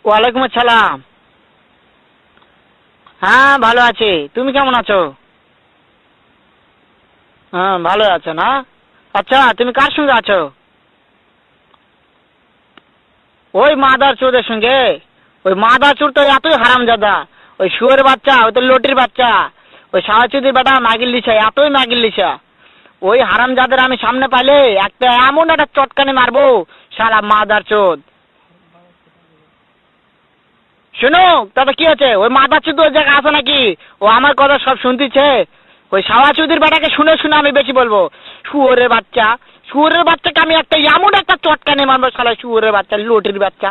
ওয়ালাইকুম আসসালাম। হ্যাঁ ভালো আছি, তুমি কেমন আছো? হ্যাঁ ভালো আছো না? আচ্ছা তুমি কার সঙ্গে আছো? ওই মাদার চোদের সঙ্গে। ওই মাদার চোর তো এতই হারামজাদা, ওই শুয়োরের বাচ্চা, ওই তো লটির বাচ্চা, ওই সাওয়াচুদির বেটা মাগির লিসা, এতই মাগির লিসা। ওই হারামজাদের আমি সামনে পাইলে একটা এমন একটা চটকানি মারবো, শালা মাদার চোদ। শুনো, তাতে কি আছে? ওই মাদার চোদ ওই জায়গায় আছে নাকি? ও আমার কথা সব শুনতিছে। ওই সাওয়াচুদির বেটাকে শুনে শুনে আমি বেশি বলবো। শুয়োরের বাচ্চা, শুয়োরের বাচ্চাকে আমি একটা এমন একটা চটকানি মারবো, শালা শুয়োরের বাচ্চা, লটির বাচ্চা।